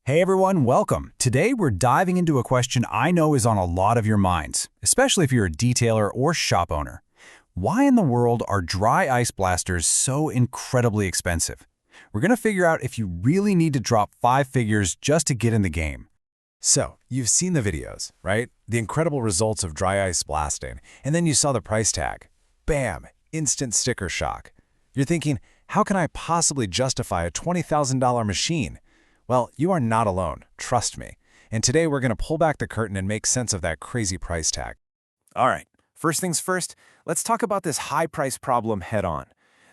Hey everyone, welcome. Today we're diving into a question I know is on a lot of your minds, especially if you're a detailer or shop owner. Why in the world are dry ice blasters so incredibly expensive? We're going to figure out if you really need to drop 5 figures just to get in the game. So, you've seen the videos, right? The incredible results of dry ice blasting, and then you saw the price tag. Bam! Instant sticker shock. You're thinking, how can I possibly justify a $20,000 machine? Well, you are not alone, trust me. And today we're going to pull back the curtain and make sense of that crazy price tag. All right, first things first, let's talk about this high price problem head on.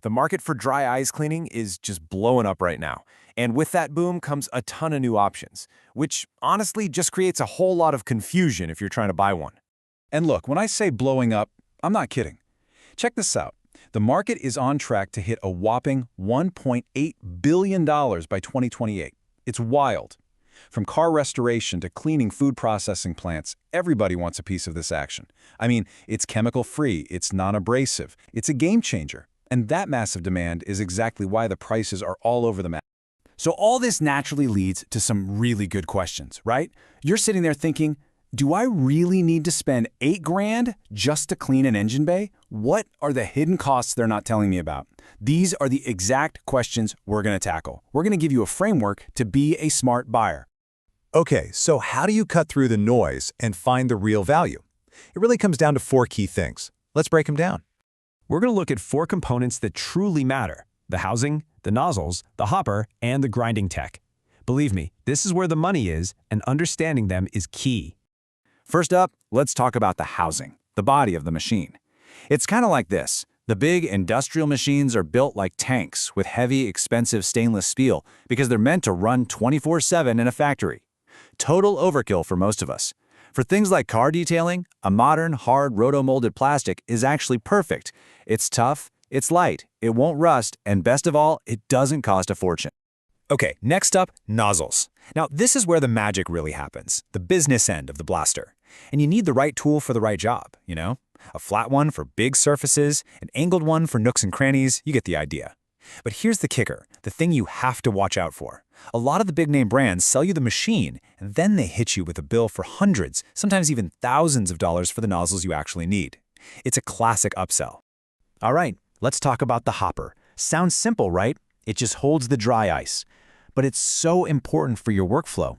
The market for dry ice cleaning is just blowing up right now. And with that boom comes a ton of new options, which honestly just creates a whole lot of confusion if you're trying to buy one. And look, when I say blowing up, I'm not kidding. Check this out. The market is on track to hit a whopping $1.8 billion by 2028. It's wild. From car restoration to cleaning food processing plants, everybody wants a piece of this action. I mean, it's chemical-free, it's non-abrasive, it's a game changer. And that massive demand is exactly why the prices are all over the map. So all this naturally leads to some really good questions, right? You're sitting there thinking, do I really need to spend $8 grand just to clean an engine bay? What are the hidden costs they're not telling me about? These are the exact questions we're going to tackle. We're going to give you a framework to be a smart buyer. Okay, so how do you cut through the noise and find the real value? It really comes down to 4 key things. Let's break them down. We're going to look at 4 components that truly matter: the housing, the nozzles, the hopper, and the grinding tech. Believe me, this is where the money is, and understanding them is key. First up, let's talk about the housing, the body of the machine. It's kind of like this. The big industrial machines are built like tanks with heavy, expensive stainless steel because they're meant to run 24/7 in a factory. Total overkill for most of us. For things like car detailing, a modern, hard, roto-molded plastic is actually perfect. It's tough, it's light, it won't rust, and best of all, it doesn't cost a fortune. Okay, next up, nozzles. Now, this is where the magic really happens, the business end of the blaster. And you need the right tool for the right job, you know? A flat one for big surfaces, an angled one for nooks and crannies, you get the idea. But here's the kicker, the thing you have to watch out for. A lot of the big-name brands sell you the machine, and then they hit you with a bill for hundreds, sometimes even thousands of dollars for the nozzles you actually need. It's a classic upsell. All right, let's talk about the hopper. Sounds simple, right? It just holds the dry ice. But it's so important for your workflow.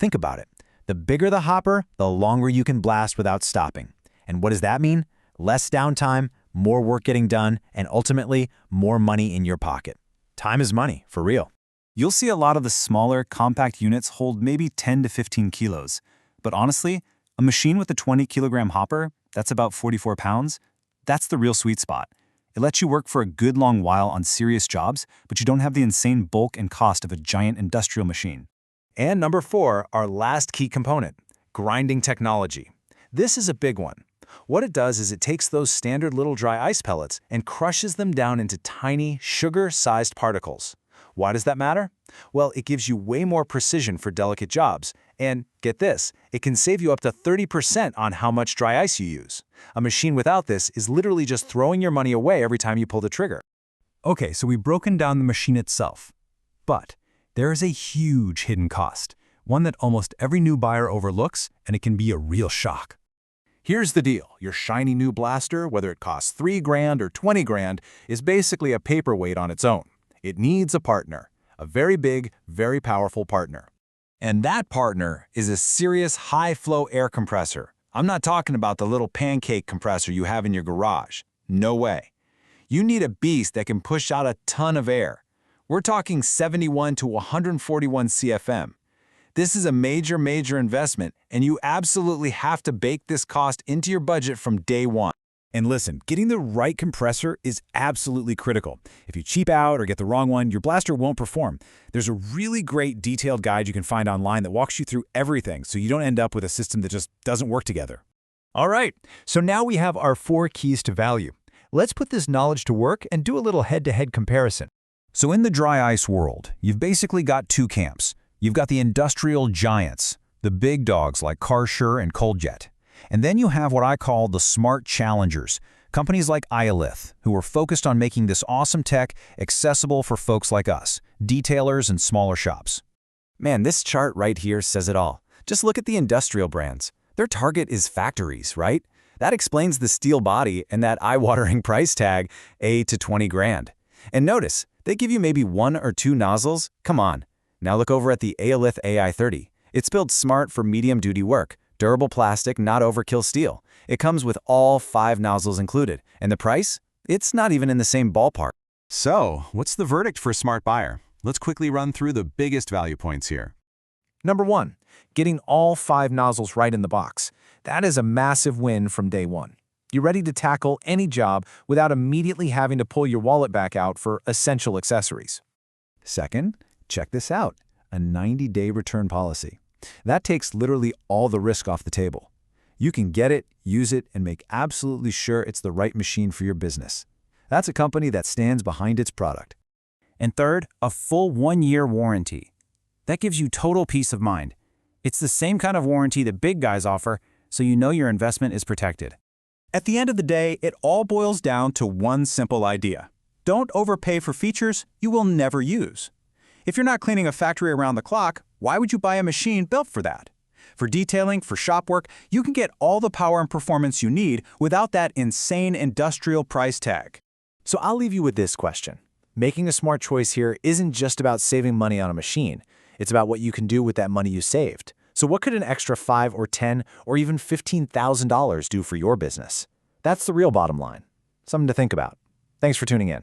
Think about it. The bigger the hopper, the longer you can blast without stopping. And what does that mean? Less downtime, more work getting done, and ultimately, more money in your pocket. Time is money, for real. You'll see a lot of the smaller, compact units hold maybe 10 to 15 kilos. But honestly, a machine with a 20-kilogram hopper, that's about 44 pounds, that's the real sweet spot. It lets you work for a good long while on serious jobs, but you don't have the insane bulk and cost of a giant industrial machine. And number 4, our last key component, grinding technology. This is a big one. What it does is it takes those standard little dry ice pellets and crushes them down into tiny, sugar-sized particles. Why does that matter? Well, it gives you way more precision for delicate jobs. And get this, it can save you up to 30% on how much dry ice you use. A machine without this is literally just throwing your money away every time you pull the trigger. Okay, so we've broken down the machine itself. But there is a huge hidden cost, one that almost every new buyer overlooks, and it can be a real shock. Here's the deal. Your shiny new blaster, whether it costs 3 grand or 20 grand, is basically a paperweight on its own. It needs a partner, a very big, very powerful partner. And that partner is a serious high-flow air compressor. I'm not talking about the little pancake compressor you have in your garage. No way. You need a beast that can push out a ton of air. We're talking 71 to 141 CFM. This is a major investment, and you absolutely have to bake this cost into your budget from day one. And listen, getting the right compressor is absolutely critical. If you cheap out or get the wrong one, your blaster won't perform. There's a really great detailed guide you can find online that walks you through everything so you don't end up with a system that just doesn't work together. All right, so now we have our 4 keys to value. Let's put this knowledge to work and do a little head-to-head comparison. So in the dry ice world, you've basically got 2 camps. You've got the industrial giants, the big dogs like Kärcher and Cold Jet. And then you have what I call the smart challengers, companies like Aiolith, who are focused on making this awesome tech accessible for folks like us, detailers and smaller shops. Man, this chart right here says it all. Just look at the industrial brands. Their target is factories, right? That explains the steel body and that eye-watering price tag, $8 to $20 grand. And notice, they give you maybe 1 or 2 nozzles. Come on. Now look over at the Aiolith AI30. It's built smart for medium-duty work. Durable plastic, not overkill steel. It comes with all 5 nozzles included. And the price? It's not even in the same ballpark. So, what's the verdict for a smart buyer? Let's quickly run through the biggest value points here. Number 1, getting all 5 nozzles right in the box. That is a massive win from day one. You're ready to tackle any job without immediately having to pull your wallet back out for essential accessories. Second, check this out, a 90-day return policy. That takes literally all the risk off the table. You can get it, use it, and make absolutely sure it's the right machine for your business. That's a company that stands behind its product. And third, a full 1-year warranty. That gives you total peace of mind. It's the same kind of warranty that big guys offer, so you know your investment is protected. At the end of the day, it all boils down to one simple idea. Don't overpay for features you will never use. If you're not cleaning a factory around the clock, why would you buy a machine built for that? For detailing, for shop work, you can get all the power and performance you need without that insane industrial price tag. So I'll leave you with this question. Making a smart choice here isn't just about saving money on a machine. It's about what you can do with that money you saved. So what could an extra $5 or $10 or even $15,000 do for your business? That's the real bottom line. Something to think about. Thanks for tuning in.